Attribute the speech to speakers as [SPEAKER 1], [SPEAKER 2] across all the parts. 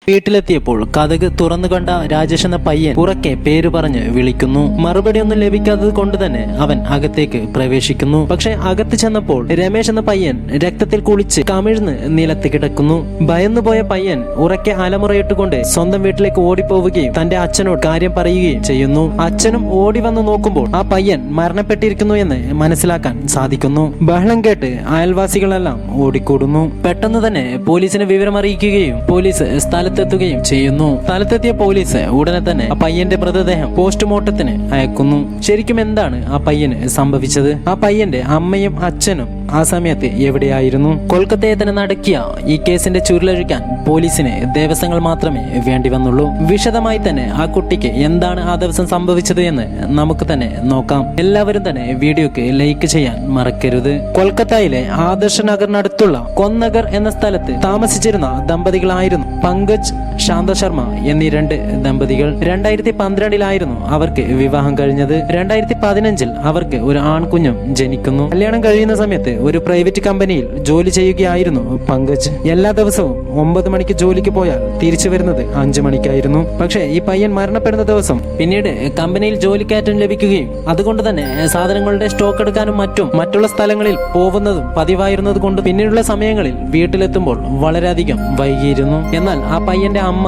[SPEAKER 1] വീട്ടിലെത്തിയപ്പോൾ കതക് തുറന്നു കണ്ട രാജേഷ് എന്ന പയ്യൻ ഉറക്കെ പേര് പറഞ്ഞ് വിളിക്കുന്നു. മറുപടി ഒന്നും ലഭിക്കാത്തത് കൊണ്ട് തന്നെ അവൻ അകത്തേക്ക് പ്രവേശിക്കുന്നു. പക്ഷെ അകത്ത് ചെന്നപ്പോൾ രമേശ് എന്ന പയ്യൻ രക്തത്തിൽ കുളിച്ച് കമിഴ്ന്ന് നിലത്ത് കിടക്കുന്നു. ഭയന്നുപോയ പയ്യൻ ഉറക്കെ അലമുറയിട്ടുകൊണ്ട് സ്വന്തം വീട്ടിലേക്ക് ഓടിപ്പോവുകയും തന്റെ അച്ഛനോട് കാര്യം പറയുകയും ചെയ്യുന്നു. അച്ഛനും ഓടി വന്ന് നോക്കുമ്പോൾ ആ പയ്യൻ മരണപ്പെട്ടിരിക്കുന്നു എന്ന് മനസ്സിലാക്കാൻ സാധിക്കുന്നു. ബഹളം കേട്ട് അയൽവാസികളെല്ലാം ഓടിക്കൂടുന്നു. പെട്ടെന്ന് തന്നെ പോലീസിനെ വിവരം അറിയിക്കുകയും പോലീസ് സ്ഥലത്തെത്തുകയും ചെയ്യുന്നു. സ്ഥലത്തെത്തിയ പോലീസ് ഉടനെ തന്നെ ആ പയ്യന്റെ മൃതദേഹം പോസ്റ്റ്മോർട്ടത്തിന് അയക്കുന്നു. ശരിക്കും എന്താണ് ആ പയ്യന് സംഭവിച്ചത്? ആ പയ്യന്റെ അമ്മയും അച്ഛനും ആ സമയത്ത് എവിടെയായിരുന്നു? കൊൽക്കത്തയെ തന്നെ നടക്കിയ ഈ കേസിന്റെ ചുരുളഴിക്കാൻ പോലീസിന് ദിവസങ്ങൾ മാത്രമേ വേണ്ടി വന്നുള്ളൂ. വിശദമായി തന്നെ ആ കുട്ടിക്ക് എന്താണ് ആ ദിവസം സംഭവിച്ചത് എന്ന് നമുക്ക് തന്നെ നോക്കാം. എല്ലാവരും തന്നെ വീഡിയോക്ക് ലൈക്ക് ചെയ്യാൻ മറക്കരുത്. കൊൽക്കത്തയിലെ ആദർശ് നഗറിനടുത്തുള്ള കൊന്നഗർ എന്ന സ്ഥലത്ത് താമസിച്ചിരുന്ന ദമ്പതികളായിരുന്നു പങ്കജ് ശാന്ത ശർമ്മ എന്നീ രണ്ട് ദമ്പതികൾ. 2012 അവർക്ക് വിവാഹം കഴിഞ്ഞത്. 2015 അവർക്ക് ഒരു ആൺകുഞ്ഞും ജനിക്കുന്നു. കല്യാണം കഴിയുന്ന സമയത്ത് ഒരു പ്രൈവറ്റ് കമ്പനിയിൽ ജോലി ചെയ്യുകയായിരുന്നു പങ്കജ്. എല്ലാ ദിവസവും 9 മണിക്ക് ജോലിക്ക് പോയാൽ തിരിച്ചു വരുന്നത് 5 മണിക്കായിരുന്നു. പക്ഷേ ഈ പയ്യൻ മരണപ്പെടുന്ന ദിവസം പിന്നീട് കമ്പനിയിൽ ജോലിക്കയറ്റം ലഭിക്കുകയും അതുകൊണ്ട് തന്നെ സാധനങ്ങളുടെ സ്റ്റോക്ക് എടുക്കാനും മറ്റുള്ള സ്ഥലങ്ങളിൽ പോകുന്നതും പതിവായിരുന്നത് കൊണ്ട് പിന്നീടുള്ള സമയങ്ങളിൽ വീട്ടിലെത്തുമ്പോൾ വളരെയധികം വൈകിയിരുന്നു. എന്നാൽ ആ പയ്യന്റെ അമ്മ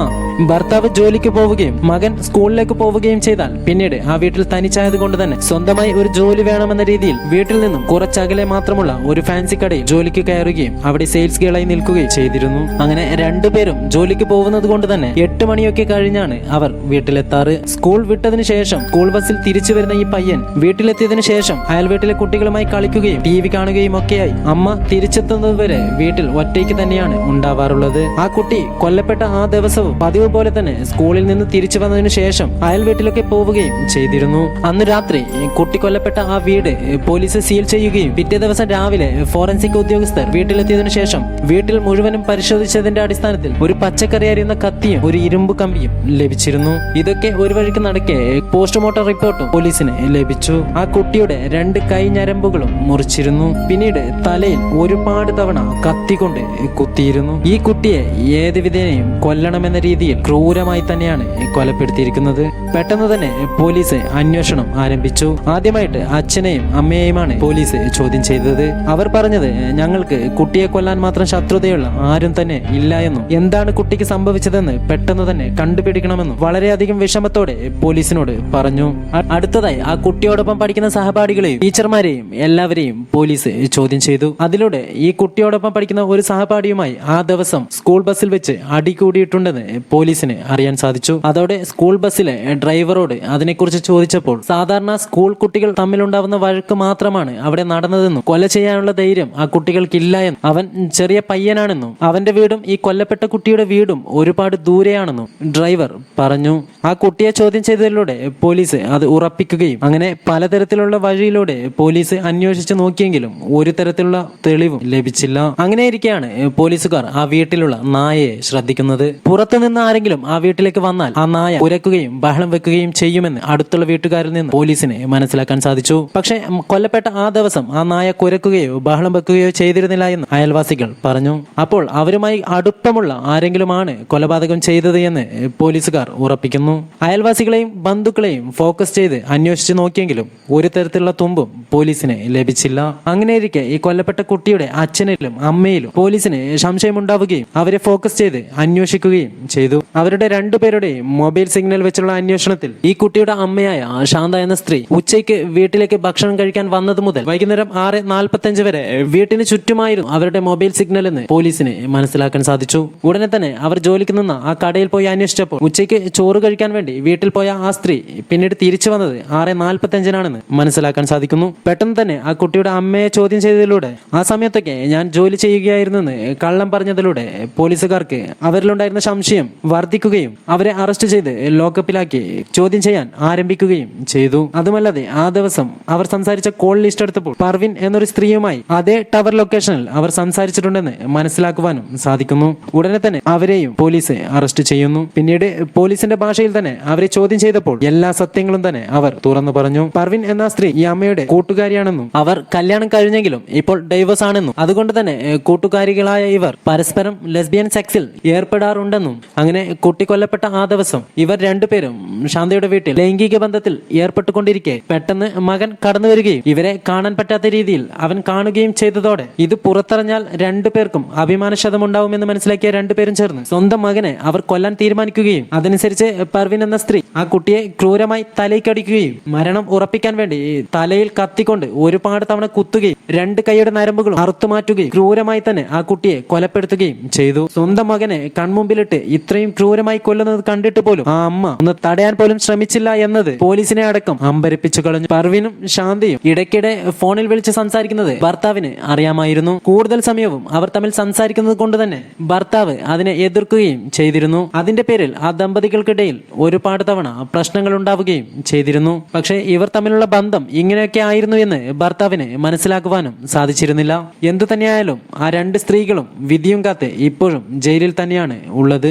[SPEAKER 1] ഭർത്താവ് ജോലിക്ക് പോവുകയും മകൻ സ്കൂളിലേക്ക് പോവുകയും ചെയ്താൽ പിന്നീട് ആ വീട്ടിൽ തനിച്ചായത് കൊണ്ട് തന്നെ സ്വന്തമായി ഒരു ജോലി വേണമെന്ന രീതിയിൽ വീട്ടിൽ നിന്നും കുറച്ചകലെ മാത്രമുള്ള ഒരു ഫാൻസി കടയിൽ ജോലിക്ക് കയറുകയും അവിടെ സെയിൽസ് ഗേളായി നിൽക്കുകയും ചെയ്തിരുന്നു. അങ്ങനെ രണ്ടുപേരും ജോലിക്ക് പോകുന്നത് കൊണ്ട് തന്നെ 8 മണിയൊക്കെ കഴിഞ്ഞാണ് അവർ വീട്ടിലെത്താറ്. സ്കൂൾ വിട്ടതിനു ശേഷം സ്കൂൾ ബസ്സിൽ തിരിച്ചു വരുന്ന ഈ പയ്യൻ വീട്ടിലെത്തിയതിനു ശേഷം അയൽ വീട്ടിലെ കുട്ടികളുമായി കളിക്കുകയും TV കാണുകയും ഒക്കെയായി അമ്മ തിരിച്ചെത്തുന്നത് വരെ വീട്ടിൽ ഒറ്റയ്ക്ക് തന്നെയാണ് ഉണ്ടാവാറുള്ളത്. ആ കുട്ടി കൊല്ലപ്പെട്ട ആ ദിവസവും പതിവ് പോലെ തന്നെ സ്കൂളിൽ നിന്ന് തിരിച്ചു വന്നതിനു ശേഷം അയൽ വീട്ടിലൊക്കെ പോവുകയും ചെയ്തിരുന്നു. അന്ന് രാത്രി കുട്ടി കൊല്ലപ്പെട്ട ആ വീട് പോലീസ് സീൽ ചെയ്യുകയും പിറ്റേ ദിവസം രാവിലെ ഫോറൻസിക് ഉദ്യോഗസ്ഥർ വീട്ടിലെത്തിയതിനു ശേഷം വീട്ടിൽ മുഴുവനും പരിശോധിച്ചതിന്റെ അടിസ്ഥാനത്തിൽ ഒരു പച്ചക്കറി അരിയുന്ന കത്തിയും ഒരു ഇരുമ്പ് കമ്പിയും ലഭിച്ചിരുന്നു. ഇതൊക്കെ ഒരു വഴിക്ക് നടക്കെ പോസ്റ്റ്മോർട്ടം റിപ്പോർട്ടും പോലീസിന് ലഭിച്ചു. ആ കുട്ടിയുടെ 2 കൈ ഞരമ്പുകളും മുറിച്ചിരുന്നു. പിന്നീട് തലയിൽ ഒരുപാട് തവണ കത്തികൊണ്ട് കുത്തിയിരുന്നു. ഈ കുട്ടിയെ ഏത് വിധേനയും കൊല്ലണമെന്ന രീതിയിൽ ക്രൂരമായി തന്നെയാണ് കൊലപ്പെടുത്തിയിരിക്കുന്നത്. പെട്ടെന്ന് തന്നെ പോലീസ് അന്വേഷണം ആരംഭിച്ചു. ആദ്യമായിട്ട് അച്ഛനെയും അമ്മയെയുമാണ് പോലീസ് ചോദ്യം ചെയ്തത്. അവർ പറഞ്ഞത് ഞങ്ങൾക്ക് കുട്ടിയെ കൊല്ലാൻ മാത്രം ശത്രുതയുള്ള ആരും തന്നെ ഇല്ല എന്നും എന്താണ് കുട്ടിക്ക് സംഭവിച്ചതെന്ന് പെട്ടെന്ന് തന്നെ കണ്ടുപിടിക്കണമെന്നും വളരെയധികം വിഷമത്തോടെ പോലീസിനോട് പറഞ്ഞു. അടുത്തതായി ആ കുട്ടിയോടൊപ്പം പഠിക്കുന്ന സഹപാഠികളെയും ടീച്ചർമാരെയും എല്ലാവരെയും പോലീസ് ചോദ്യം ചെയ്തു. അതിലൂടെ ഈ കുട്ടിയോടൊപ്പം പഠിക്കുന്ന ഒരു സഹപാഠിയുമായി ആ ദിവസം സ്കൂൾ ബസ്സിൽ വെച്ച് അടികൂടിയിട്ടുണ്ടെന്ന് പോലീസിന് അറിയാൻ സാധിച്ചു. അതോടെ സ്കൂൾ ബസ്സിലെ ഡ്രൈവറോട് അതിനെക്കുറിച്ച് ചോദിച്ചപ്പോൾ സാധാരണ സ്കൂൾ കുട്ടികൾ തമ്മിലുണ്ടാവുന്ന വഴക്ക് മാത്രമാണ് അവിടെ നടന്നതെന്നും കൊല ചെയ്യാനുള്ള ധൈര്യം ആ കുട്ടികൾക്കില്ല എന്നും അവൻ ചെറിയ പയ്യനാണെന്നും അവന്റെ വീടും ഈ കൊല്ലപ്പെട്ട കുട്ടിയുടെ വീടും ഒരുപാട് ദൂരെയാണെന്നും ഡ്രൈവർ പറഞ്ഞു. ആ കുട്ടിയെ ചോദ്യം ചെയ്തതിലൂടെ പോലീസ് അത് ഉറപ്പിക്കുകയും അങ്ങനെ പലതരത്തിലുള്ള വഴിയിലൂടെ പോലീസ് അന്വേഷിച്ചു നോക്കിയെങ്കിലും ഒരു തരത്തിലുള്ള തെളിവും ലഭിച്ചില്ല. അങ്ങനെയിരിക്കെയാണ് പോലീസുകാർ ആ വീട്ടിലുള്ള നായയെ ശ്രദ്ധിക്കുന്നത്. പുറത്തുനിന്ന് ആരെങ്കിലും ആ വീട്ടിലേക്ക് വന്നാൽ ആ നായ കുരക്കുകയും ബഹളം വെക്കുകയും ചെയ്യുമെന്ന് അടുത്തുള്ള വീട്ടുകാരിൽ നിന്ന് പോലീസിന് മനസ്സിലാക്കാൻ സാധിച്ചു. പക്ഷെ കൊല്ലപ്പെട്ട ആ ദിവസം ആ നായ കുരക്കുകയോ ബഹളം വെക്കുകയോ ചെയ്തിരുന്നില്ല എന്ന് അയൽവാസികൾ പറഞ്ഞു. അപ്പോൾ അവരുമായി അടുപ്പമുള്ള ആരെങ്കിലുമാണ് കൊലപാതകം ചെയ്തത് എന്ന് പോലീസുകാർ ഉറപ്പിക്കുന്നു. അയൽവാസികളെയും ബന്ധുക്കളെയും ഫോക്കസ് ചെയ്ത് അന്വേഷിച്ചു നോക്കിയെങ്കിലും ഒരു തരത്തിലുള്ള തുമ്പും പോലീസിന് ലഭിച്ചില്ല. അങ്ങനെയിരിക്കെ ഈ കൊല്ലപ്പെട്ട കുട്ടിയുടെ അച്ഛനിലും അമ്മയിലും പോലീസിന് സംശയമുണ്ടാവുകയും അവരെ ഫോക്കസ് ചെയ്ത് അന്വേഷിക്കുകയും ചെയ്തു. അവരുടെ രണ്ടുപേരുടെയും മൊബൈൽ സിഗ്നൽ വെച്ചുള്ള അന്വേഷണത്തിൽ ഈ കുട്ടിയുടെ അമ്മയായ ശാന്ത എന്ന സ്ത്രീ ഉച്ചയ്ക്ക് വീട്ടിലേക്ക് ഭക്ഷണം കഴിക്കാൻ വന്നത് മുതൽ വൈകുന്നേരം 6:45 വരെ വീട്ടിന് ചുറ്റുമായിരുന്നു അവരുടെ മൊബൈൽ സിഗ്നൽ എന്ന് പോലീസിന് മനസ്സിലാക്കാൻ സാധിച്ചു. ഉടനെ തന്നെ അവർ ജോലിക്ക് നിന്ന ആ കടയിൽ പോയി അന്വേഷിച്ചപ്പോൾ ഉച്ചയ്ക്ക് ചോറ് കഴിക്കാൻ വേണ്ടി വീട്ടിൽ പോയ ആ സ്ത്രീ പിന്നീട് തിരിച്ചു വന്നത് 6:45 മനസ്സിലാക്കാൻ സാധിക്കുന്നു. പെട്ടെന്ന് തന്നെ ആ കുട്ടിയുടെ അമ്മയെ ചോദ്യം ചെയ്തതിലൂടെ ആ സമയത്തൊക്കെ ഞാൻ ജോലി ചെയ്യുകയായിരുന്നെന്ന് കള്ളം പറഞ്ഞതിലൂടെ പോലീസുകാർക്ക് അവരിലുണ്ടായിരുന്ന സംശയം വർദ്ധിക്കുകയും അവരെ അറസ്റ്റ് ചെയ്ത് ലോക്കപ്പിലാക്കി ചോദ്യം ചെയ്യാൻ ആരംഭിക്കുകയും ചെയ്തു. അതുമല്ലാതെ ആ ദിവസം അവർ സംസാരിച്ച കോൾ ലിസ്റ്റ് എടുത്തപ്പോൾ പർവിൻ എന്നൊരു സ്ത്രീയുമായി അതേ ടവർ ലൊക്കേഷനിൽ അവർ സംസാരിച്ചിട്ടുണ്ടെന്ന് മനസ്സിലാക്കുവാനും സാധിക്കുന്നു. ഉടനെ തന്നെ അവരെയും പോലീസ് അറസ്റ്റ് ചെയ്യുന്നു. പിന്നീട് പോലീസിന്റെ ഭാഷയിൽ തന്നെ അവരെ ചോദ്യം ചെയ്തപ്പോൾ എല്ലാ സത്യങ്ങളും തന്നെ അവർ തുറന്നു പറഞ്ഞു. പർവിൻ എന്ന സ്ത്രീ ഈ അമ്മയുടെ കൂട്ടുകാരിയാണെന്നും അവർ കല്യാണം കഴിഞ്ഞെങ്കിലും ഇപ്പോൾ ഡൈവേഴ്സ് ആണെന്നും അതുകൊണ്ട് തന്നെ കൂട്ടുകാരികളായ ഇവർ പരസ്പരം ലെസ്ബിയൻ സെക്സിൽ ഏർപ്പെടാറുണ്ടെന്നും ഉണ്ടെന്നും അങ്ങനെ കുട്ടി കൊല്ലപ്പെട്ട ആ ദിവസം ഇവർ രണ്ടുപേരും ശാന്തയുടെ വീട്ടിൽ ലൈംഗിക ബന്ധത്തിൽ ഏർപ്പെട്ടുകൊണ്ടിരിക്കെ പെട്ടെന്ന് മകൻ കടന്നു വരികയും ഇവരെ കാണാൻ പറ്റാത്ത രീതിയിൽ അവൻ കാണുകയും ചെയ്തതോടെ ഇത് പുറത്തറിഞ്ഞാൽ രണ്ടുപേർക്കും അഭിമാനക്ഷതമുണ്ടാവുമെന്ന് മനസ്സിലാക്കിയ രണ്ടുപേരും ചേർന്ന് സ്വന്തം മകനെ അവർ കൊല്ലാൻ തീരുമാനിക്കുകയും അതനുസരിച്ച് പർവീൻ എന്ന സ്ത്രീ ആ കുട്ടിയെ ക്രൂരമായി തലയ്ക്കടിക്കുകയും മരണം ഉറപ്പിക്കാൻ വേണ്ടി തലയിൽ കത്തിക്കൊണ്ട് ഒരുപാട് തവണ കുത്തുകയും രണ്ട് കൈയുടെ നരമ്പുകളും അറുത്തുമാറ്റുകയും ക്രൂരമായി തന്നെ ആ കുട്ടിയെ കൊലപ്പെടുത്തുകയും ചെയ്തു. സ്വന്തം മകനെ കൺമുമ്പിലിട്ട് ഇത്രയും ക്രൂരമായി കൊല്ലുന്നത് കണ്ടിട്ട് പോലും ആ അമ്മ ഒന്ന് തടയാൻ പോലും ശ്രമിച്ചില്ല എന്നത് പോലീസിനെ അടക്കം അമ്പരപ്പിച്ചു കളഞ്ഞു. പർവീനും ശാന്തയും ഇടയ്ക്കിടെ ഫോണിൽ വിളിച്ച് സംസാരിക്കുന്നത് ഭർത്താവിന് അറിയാമായിരുന്നു. കൂടുതൽ സമയവും അവർ തമ്മിൽ സംസാരിക്കുന്നത് കൊണ്ട് തന്നെ ഭർത്താവ് അതിനെ എതിർക്കുകയും ചെയ്തിരുന്നു. അതിന്റെ പേരിൽ ആ ദമ്പതികൾക്കിടയിൽ ഒരുപാട് തവണ പ്രശ്നങ്ങൾ ഉണ്ടാവുകയും ചെയ്തിരുന്നു. പക്ഷേ ഇവർ തമ്മിലുള്ള ബന്ധം ഇങ്ങനെയൊക്കെ ആയിരുന്നു എന്ന് ഭർത്താവിന് മനസ്സിലാക്കുവാനും സാധിച്ചിരുന്നില്ല. എന്തു തന്നെയായാലും ആ രണ്ട് സ്ത്രീകളും വിധിയും കാത്ത് ഇപ്പോഴും ജയിലിൽ തന്നെയാണ് ഉള്ളത്.